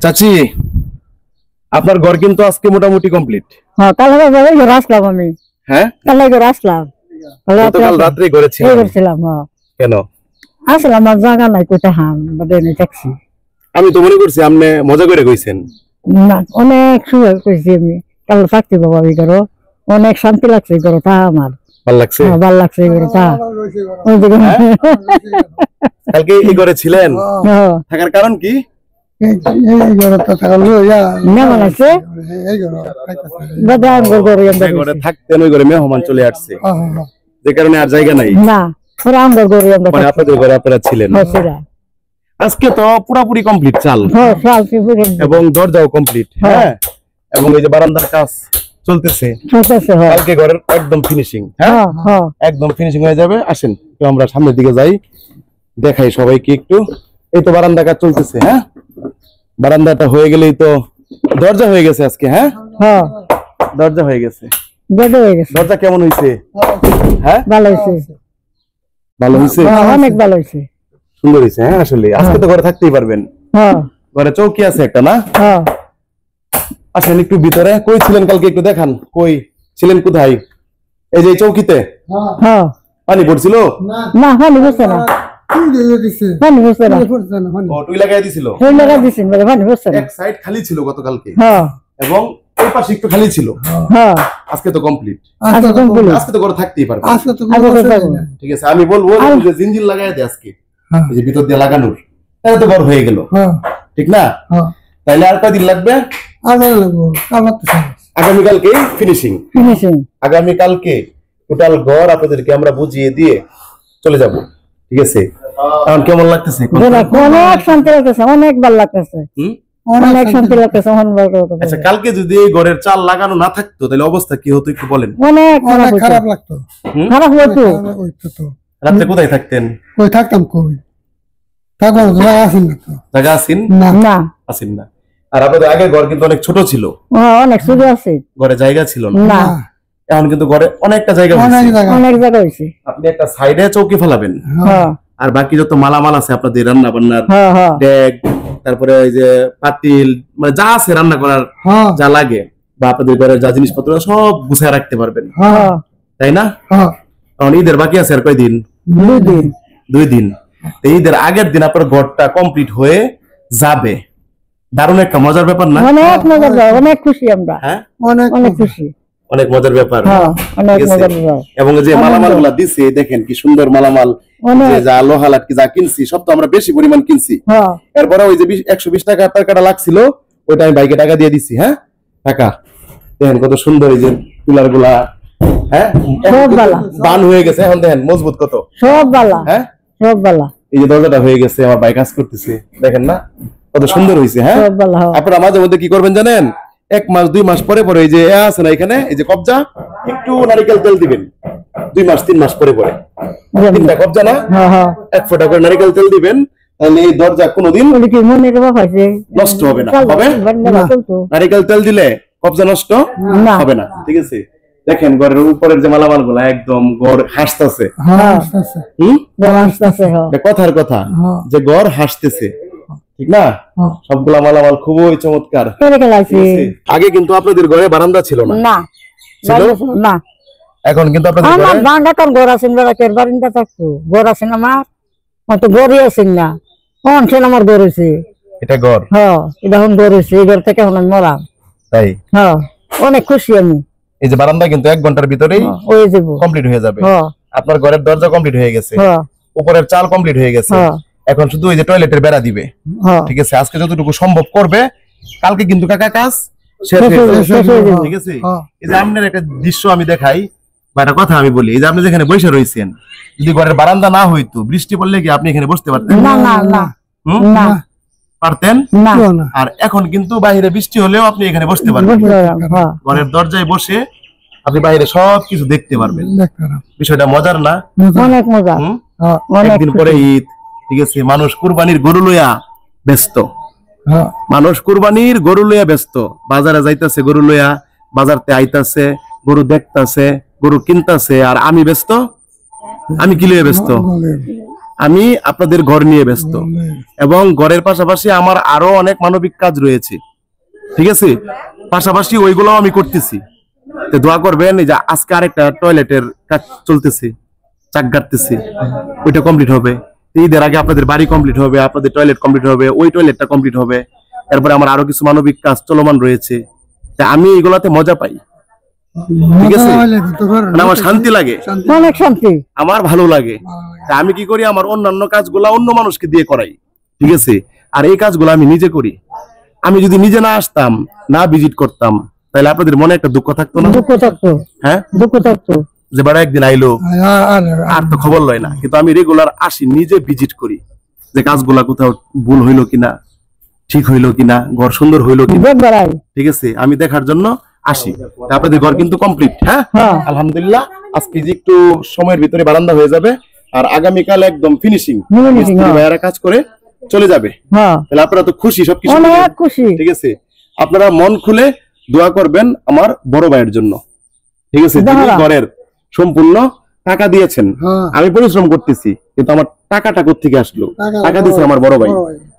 চাচি, আপনার ঘর কিন্তু আজকে মোটামুটি কমপ্লিট। হ্যাঁ, কাল ঘরে আসলাম আমি। হ্যাঁ, কাল ঘরে আসলাম। গতকাল রাত্রে ঘরে ছিলাম। কেন আসলাম, আমার জায়গা নাই, কোথায় হাম বাদে ট্যাক্সি। আমি তো মনে করছি আপনি মজা করে কইছেন। না, অনেক সুযোগ কইছি আমি। কাল থাকতে বাবা এই ঘর, অনেক শান্তি লাগছে এই ঘর, তা আমার ভালো লাগছে। ভালো লাগছে এই ঘর, তা কালকে এই ঘরে ছিলেন, থাকার কারণ কি? থাকতেন ওই ঘরে, মেহমান চলে আসছে যে কারণে আর জায়গা নাই। না, আপনাদের ঘরে আপনারা ছিলেন। আজকে তো পুরোপুরি কমপ্লিট চাল এবং দরজাও কমপ্লিট। হ্যাঁ, এবং এই যে বারান্দার কাজ চলতেছে। কালকে ঘরের একদম ফিনিশিং। হ্যাঁ, একদম ফিনিশিং হয়ে যাবে। আসেন তো আমরা সামনের দিকে যাই, দেখাই সবাইকে একটু। এই তো বারান্দা কাজ চলতেছে। হ্যাঁ, বারান্দাটা হয়ে গেলেই তো দরজা হয়ে গেছে আজকে। হ্যাঁ, দরজা হয়ে গেছে। দরজা কেমন হয়েছে? হ্যাঁ, ভালো হয়েছে। ভালো হয়েছে, অনেক ভালো হয়েছে, সুন্দর হয়েছে। হ্যাঁ, আসলে আজকে তো ঘরে থাকতেই পারবেন। ঘরে চৌকি আছে একটা, না? আসেন একটু ভিতরে। কই ছিলেন কালকে, একটু দেখান। কই ছিলেন, কোথায়? এই যে চৌকিতে পানি পড়ছিল? না, পানি পড়ছে না। এক সাইড খালি ছিল গতকালকে, এবং এই পাশে একটু খালি ছিল। আজকে তো কমপ্লিট। আজকে তো ঘরে থাকতেই পারবে। ঠিক আছে, আমি বলবো যে জিনজিল লাগাই দে আজকে, এই যে ভিতর দিয়ে লাগানোর, তাহলে তো ঘর হয়ে গেল। ঠিক না? তাইলে আর কয়দিন লাগবে? আগামীকালকে ফিনিশিং। আগামীকালকে টোটাল ঘর আপনাদেরকে আমরা বুঝিয়ে দিয়ে চলে যাব। ঠিক আছে? এখন কেমন লাগতেছে? অনেক শান্তি লাগতেছে, অনেক ভালো লাগতেছে, অনেক শান্তি লাগতেছে। আচ্ছা, কালকে যদি এই ঘরের চাল লাগানো না থাকতো তাহলে অবস্থা কি হতো একটু বলেন। অনেক খারাপ লাগতো। খারাপ হতো। রাতে কোথায় থাকতেন? কই থাকতাম, কই থাকতাম, জায়গা আছেন না? আছেন না। আর আপনাদের আগের ঘর কিন্তু অনেক ছোট ছিল। অনেক ছোট আছে, ঘরে জায়গা ছিল না। এখন কিন্তু ঘরে অনেকটা জায়গা হয়েছে, অনেক জায়গা হয়েছে। আপনি একটা সাইডে চৌকি ফেলাবেন, আর বাকি যত মালামাল আছে আপনাদের রান্না বান্নার, ডেক, তারপরে এই যে পাতিল, মানে যা আছে রান্না করার, যা লাগে, বা আপনাদের ঘরের যা জিনিসপত্র সব গুছিয়ে রাখতে পারবেন। তাই না? কারণ ঈদের বাকি আছে আর কয়দিন? 2 দিন। ঈদের আগের দিন আপনার ঘরটা কমপ্লিট হয়ে যাবে। দারুণ একটা মজার ব্যাপার না? অনেক মজার, অনেক খুশি আমরা। হ্যাঁ, অনেক খুশি, অনেক মজার ব্যাপার। এবং যে মালামাল গুলা দিচ্ছে দেখেন কি সুন্দর মালামাল, যা লোহা লাটকি যা কিনছি সব তো আমরা বেশি পরিমাণ কিনছি। এরপরে ওই যে 120 টাকা টাকাটা লাগছিল, ওইটা আমি বাইকে টাকা দিয়ে দিচ্ছি। হ্যাঁ, টাকা দেখেন কত সুন্দর, এই যে পিলার গুলা। হ্যাঁ, বান হয়ে গেছে, এখন দেখেন মজবুত কত, সব বালা। হ্যাঁ, সব বালা। এই যে দরজাটা হয়ে গেছে, আমার বাইক কাজ করতেছে, দেখেন না কত সুন্দর হয়েছে। হ্যাঁ, আপনারা মাঝে মধ্যে কি করবেন জানেন? 1 মাস 2 মাস পরে পরে এই যে আছে না এখানে, এই যে কবজা, একটু নারকেল তেল দিবেন। 2 মাস 3 মাস পরে পরে 3টা কবজা না, 1 ফোঁটা করে নারকেল তেল দিবেন, তাহলে এই দরজা কোনোদিন নষ্ট হবে না। হবে? নারকেল তেল দিলে কবজা নষ্ট হবে না। ঠিক আছে? দেখেন ঘরের উপরের যে মালামাল গুলা একদম ঘর হাসতেছে। কথার কথা যে ঘর হাসতেছে, ঠিক না? সবগুলা মালামাল খুবই চমৎকার। আগে কিন্তু আপনাদের ঘরে বারান্দা ছিল না, না। এখন কিন্তু আপনাদের ঘরে বারান্দার ঘর আছে, বারান্দা থাকতো, ঘর আছে না? আমার তো ঘরই আছে না, কোন আমার ঘর হয়েছে, এটা ঘর। হ্যাঁ, এটা এখন ঘর হয়েছে, এই ঘর থেকে এখন আমি মরাম। তাই? হ্যাঁ, অনেক খুশি আমি। এই যে বারান্দা কিন্তু 1 ঘন্টার ভিতরেই কমপ্লিট হয়ে যাবে। আপনার ঘরের দরজা কমপ্লিট হয়ে গেছে, উপরের চাল কমপ্লিট হয়ে গেছে, এখন শুধু ওই যে টয়লেটের বেড়া দিবে। ঠিক আছে? আজকে যতটুকু সম্ভব করবে, কালকে কিন্তু কাকা কাজ শেষ হয়ে যাবে। ঠিক আছে? এই যে আপনার একটা দৃশ্য আমি দেখাই বা একটা কথা আমি বলি, এই যে আপনি যেখানে বসে রয়েছেন, যদি ঘরের বারান্দা না হইতো, বৃষ্টি পড়লে কি আপনি এখানে বসতে পারতেন? না, পারতেন না। আর এখন কিন্তু বাইরে বৃষ্টি হলেও আপনি এখানে বসতে পারবেন। ঘরের দরজায় বসে আপনি বাইরে সবকিছু দেখতে পারবেন। বিষয়টা মজার না? অনেক মজা। একদিন পরে ঈদ। ঠিক আছে? মানুষ কুরবানির গরু লইয়া ব্যস্ত, মানুষ কুরবানির গরু লইয়া ব্যস্ত, বাজারে যাইতাছে গরু লইয়া, বাজারতে আইতাছে, গরু দেখতাছে, গরু কিনতাছে। আর আমি ব্যস্ত, আমি কি লইয়া ব্যস্ত? আমি আপনাদের ঘর নিয়ে ব্যস্ত, এবং ঘরের পাশাপাশি আমার আরো অনেক মানবিক কাজ রয়েছে, ঠিক আছে? পাশাপাশি ওইগুলো আমি করতেছি। তো দোয়া করবেন, এই যে আজকে আরেকটা টয়লেটের কাজ চলতেছে, চাক গাড়তেছি, ওইটা কমপ্লিট হবে। ঈদের আগে আপনাদের বাড়ি কমপ্লিট হবে, আপনাদের টয়লেট কমপ্লিট হবে, ওই টয়লেটটা কমপ্লিট হবে। এরপরে আমার আরো কিছু মানবিক কাজ চলমান রয়েছে। তা আমি এইগুলাতে মজা পাই, ঠিক আছে? মানে আমার শান্তি লাগে, অনেক শান্তি। আমার ভালো লাগে। তা আমি কি করি, আমার অন্যান্য কাজগুলা অন্য মানুষকে দিয়ে করাই, ঠিক আছে? আর এই কাজগুলো আমি নিজে করি। আমি যদি নিজে না আসতাম, না ভিজিট করতাম, তাহলে আপনাদের মনে একটা দুঃখ থাকতো না? দুঃখ থাকতো, হ্যাঁ, দুঃখ থাকতো যে বেড়া একদিন আইলো আর তো খবর লয় না। কিন্তু আমি রেগুলার আসি, নিজে ভিজিট করি, যে কাজগুলা কোথাও ভুল হইলো কিনা, ঠিক হইলো কিনা, ঘর সুন্দর হইলো কিনা, বেড়াই। ঠিক আছে? আমি দেখার জন্য আসি। তা আপনাদের ঘর কিন্তু কমপ্লিট, হ্যাঁ আলহামদুলিল্লাহ। আজকে যে একটু সময়ের ভিতরে বারান্দা হয়ে যাবে, আর আগামীকাল একদম ফিনিশিং ভাইয়ারা কাজ করে চলে যাবে। তাহলে আপনারা তো খুশি, সবকিছু অনেক খুশি, ঠিক আছে? আপনারা মন খুলে দোয়া করবেন আমার বড় ভাইয়ের জন্য, ঠিক আছে? যিনি ঘরের সম্পূর্ণ টাকা দিয়েছেন। আমি পরিশ্রম করতেছি, কিন্তু আমার টাকাটা কোত্থেকে আসলো? টাকা দিয়েছে আমার বড় ভাই।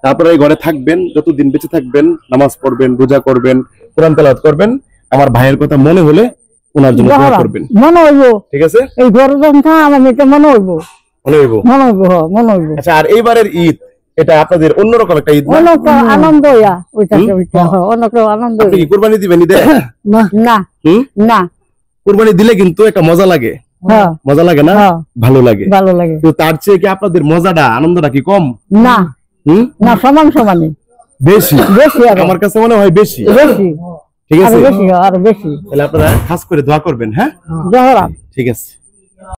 তারপরে এই ঘরে থাকবেন, যতদিন বেঁচে থাকবেন, নামাজ পড়বেন, রোজা করবেন, কোরআন তেলাওয়াত করবেন। আমার ভাইয়ের কথা মনে হলে ওনার জন্য দোয়া করবেন, মনে হইব, ঠিক আছে? এই ঘর আমার মেয়েকে মনে হইব, মনে হইব, মনে হইব, মনে হইব। আচ্ছা, আর এইবারের ঈদ এটা আপনাদের অন্যরকম একটা ঈদ, অনেক আনন্দ, অনেক আনন্দ। আপনি কি কুরবানি দিবেন ঈদে? না না, কুরবানি দিলে কিন্তু একটা মজা লাগে, মজা লাগে না? ভালো লাগে, ভালো লাগে। তো তার চেয়ে কি আপনাদের মজাটা, আনন্দটা কি কম? না না, সমান সমানই, বেশি, বেশি। আমার কাছে মনে হয় বেশি, বেশি, ঠিক আছে? বেশি, আর বেশি। তাহলে আপনারা খাস করে দোয়া করবেন, হ্যাঁ? জহরা, ঠিক আছে।